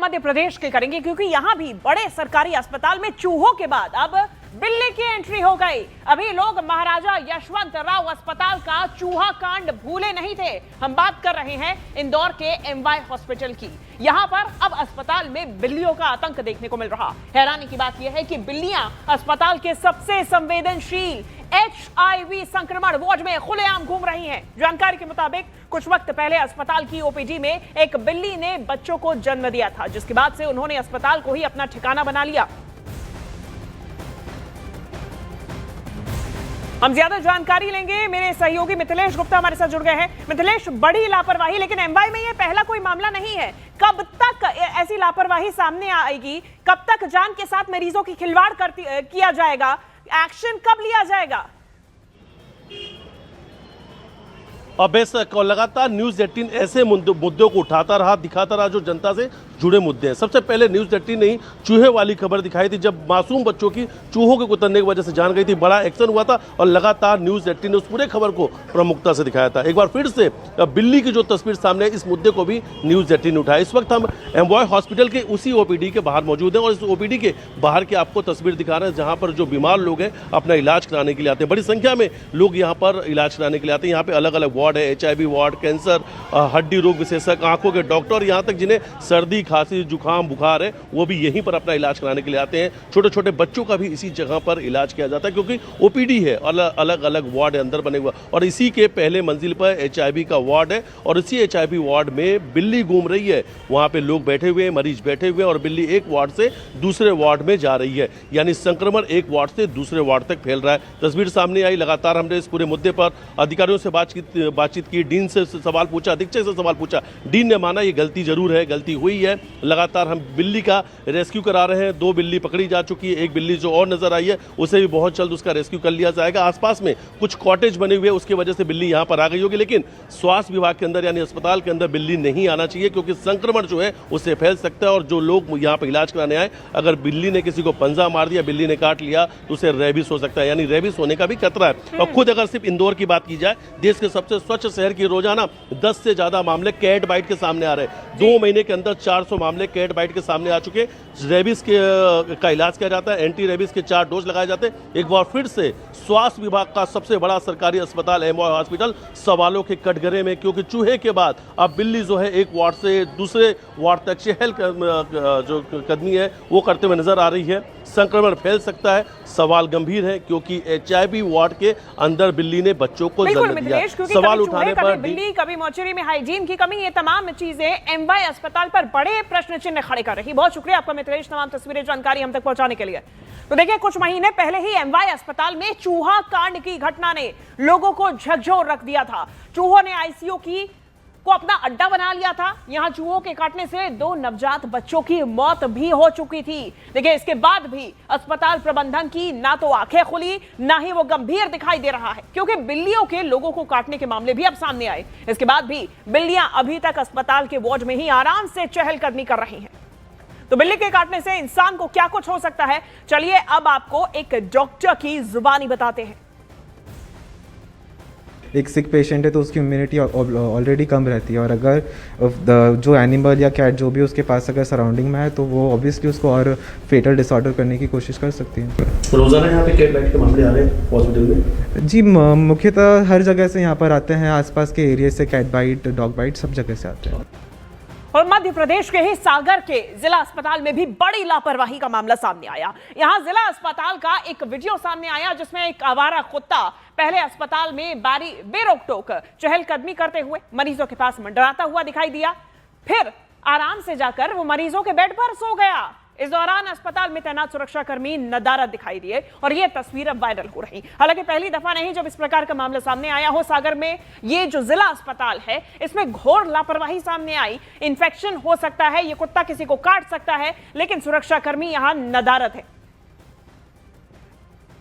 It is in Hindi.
मध्य प्रदेश के करेंगे, क्योंकि यहां भी बड़े सरकारी अस्पताल में चूहों के बाद अब बिल्ली की एंट्री हो गई। अभी लोग महाराजा यशवंत राव अस्पताल का चूहा कांड भूले नहीं थे। हम बात कर रहे हैं इंदौर के एमवाय हॉस्पिटल की। यहां पर अब अस्पताल में बिल्लियों का आतंक देखने को मिल रहा। हैरानी की बात यह है कि बिल्लियां अस्पताल के सबसे संवेदनशील HIV संक्रमण वार्ड में खुलेआम घूम रही हैं। जानकारी के मुताबिक कुछ वक्त पहले अस्पताल की OPD में एक बिल्ली ने बच्चों को जन्म दिया था, जिसके बाद से उन्होंने अस्पताल को ही अपना ठिकाना बना लिया। हम ज्यादा जानकारी लेंगे, मेरे सहयोगी मिथिलेश गुप्ता हमारे साथ जुड़ गए हैं। मिथिलेश, बड़ी लापरवाही, लेकिन एमवाई में यह पहला कोई मामला नहीं है। कब तक ऐसी लापरवाही सामने आएगी? कब तक जान के साथ मरीजों की खिलवाड़ किया जाएगा? एक्शन कब लिया जाएगा? अब लगातार न्यूज़ 18 ऐसे मुद्दों को उठाता रहा, दिखाता रहा जो जनता से जुड़े मुद्दे हैं। सबसे पहले न्यूज़ 18 ने ही चूहे वाली खबर दिखाई थी, जब मासूम बच्चों की चूहों के कुतरने की वजह से जान गई थी। बड़ा एक्शन हुआ था और लगातार न्यूज़ 18 ने उस पूरे खबर को प्रमुखता से दिखाया था। एक बार फिर से बिल्ली की जो तस्वीर सामने है, इस मुद्दे को भी न्यूज़ 18 ने उठाया। इस वक्त हम एमवाय हॉस्पिटल के उसी OPD के बाहर मौजूद हैं और इस OPD के बाहर की आपको तस्वीर दिखा रहे हैं, जहाँ पर जो बीमार लोग हैं अपना इलाज कराने के लिए आते हैं। बड़ी संख्या में लोग यहाँ पर इलाज कराने के लिए आते हैं। यहाँ पे अलग अलग वार्ड है, HIV वार्ड, कैंसर, हड्डी रोग विशेषज्ञ, आंखों के डॉक्टर, यहाँ तक जिन्हें सर्दी, खांसी, जुकाम, बुखार है, वो भी यहीं पर अपना इलाज कराने के लिए आते हैं। छोटे छोटे बच्चों का भी इसी जगह पर इलाज किया जाता है, क्योंकि OPD है, अलग अलग वार्ड है अंदर बने हुआ, और इसी के पहले मंजिल पर HIV का वार्ड है और इसी HIV वार्ड में बिल्ली घूम रही है। वहाँ पे लोग बैठे हुए हैं, मरीज बैठे हुए हैं और बिल्ली एक वार्ड से दूसरे वार्ड में जा रही है, यानी संक्रमण एक वार्ड से दूसरे वार्ड तक फैल रहा है। तस्वीर सामने आई। लगातार हमने इस पूरे मुद्दे पर अधिकारियों से बातचीत की, डीन से सवाल पूछा, अधीक्षक से सवाल पूछा। डीन ने माना ये गलती जरूर है, गलती हुई है। लगातार हम बिल्ली का रेस्क्यू करा रहे हैं। 2 बिल्ली पकड़ी जा चुकी है, एक बिल्ली जो और नजर आई है उसे भी बहुत जल्द उसका रेस्क्यू कर लिया जाएगा। आसपास में कुछ कॉटेज बने हुए हैं, उसकी वजह से बिल्ली यहां पर आ गई होगी, लेकिन स्वास्थ्य विभाग के अंदर यानी अस्पताल के अंदर बिल्ली नहीं आना चाहिए, क्योंकि संक्रमण जो है उससे फैल सकता है। और जो लोग यहां पर इलाज कराने आए, अगर बिल्ली ने किसी को पंजा मार दिया, बिल्ली ने काट लिया, तो उसे रेबीज हो सकता है, यानी रेबीज होने का भी खतरा है। और खुद अगर सिर्फ इंदौर की बात की जाए, देश के सबसे स्वच्छ शहर की रोजाना 10 से ज्यादा मामले कैट बाइट के सामने आ रहे हैं। 2 महीने के अंदर 400 मामले कैट बाइट के सामने आ चुके। रेबीज का इलाज किया जाता है, एंटी रेबीज के 4 डोज लगाए जाते हैं। एक बार फिर से स्वास्थ्य विभाग का सबसे बड़ा सरकारी अस्पताल एमवाय हॉस्पिटल सवालों के कटघरे में, क्योंकि चूहे के बाद अब बिल्ली जो है एक वार्ड से दूसरे वार्ड तक चहल जो कदमी है वो करते हुए नजर आ रही है। संक्रमण फैल सकता है, सवाल गंभीर है, क्योंकि HIV वार्ड के अंदर बिल्ली ने बच्चों को जन्म दिया। सवाल उठाने पर बिल्ली, कभी मॉर्चरी में हाइजीन की कमी, ये तमाम चीजें एमवाय अस्पताल पर बड़े प्रश्न चिन्ह खड़े कर रही। बहुत शुक्रिया आपका मिथिलेश, तमाम तस्वीरें, जानकारी हम तक पहुंचाने के लिए। तो देखिए, कुछ महीने पहले ही एमवाय अस्पताल में चूहा कांड की घटना ने लोगों को झकझोर रख दिया था। चूहों ने ICU को अपना अड्डा बना लिया था। यहां चूहों के काटने से 2 नवजात बच्चों की मौत भी हो चुकी थी। देखिए, इसके बाद भी अस्पताल प्रबंधन की ना तो आंखें खुली, ना ही वो गंभीर दिखाई दे रहा है, क्योंकि बिल्लियों के लोगों को काटने के मामले भी अब सामने आए। इसके बाद भी बिल्लियां अभी तक अस्पताल के वार्ड में ही आराम से चहलकदमी कर रही हैं। तो बिल्ली के काटने से इंसान को क्या कुछ हो सकता है, चलिए अब आपको एक डॉक्टर की जुबानी बताते हैं। एक सिक पेशेंट है तो उसकी इम्यूनिटी ऑलरेडी कम रहती है, और अगर जो एनिमल या कैट जो भी उसके पास अगर सराउंडिंग में है तो वो ऑब्वियसली उसको और फेटल डिसऑर्डर करने की कोशिश कर सकती है। रोजाना यहाँ पे कैट बाइट के मामले आ रहे हैं हॉस्पिटल में? जी, मुख्यतः हर जगह से यहाँ पर आते हैं, आसपास के एरिया से कैट बाइट, डॉग बाइट सब जगह से आते हैं। और मध्य प्रदेश के ही सागर के जिला अस्पताल में भी बड़ी लापरवाही का मामला सामने आया। यहां जिला अस्पताल का एक वीडियो सामने आया, जिसमें एक आवारा कुत्ता पहले अस्पताल में बेरोक टोक चहलकदमी करते हुए मरीजों के पास मंडराता हुआ दिखाई दिया, फिर आराम से जाकर वो मरीजों के बेड पर सो गया। इस दौरान अस्पताल में तैनात सुरक्षाकर्मी नदारद दिखाई दिए और ये तस्वीर अब वायरल हो रही। हालांकि पहली दफा नहीं जब इस प्रकार का मामला सामने आया हो। सागर में ये जो जिला अस्पताल है, इसमें घोर लापरवाही सामने आई। इन्फेक्शन हो सकता है, ये कुत्ता किसी को काट सकता है, लेकिन सुरक्षाकर्मी यहां नदारद है।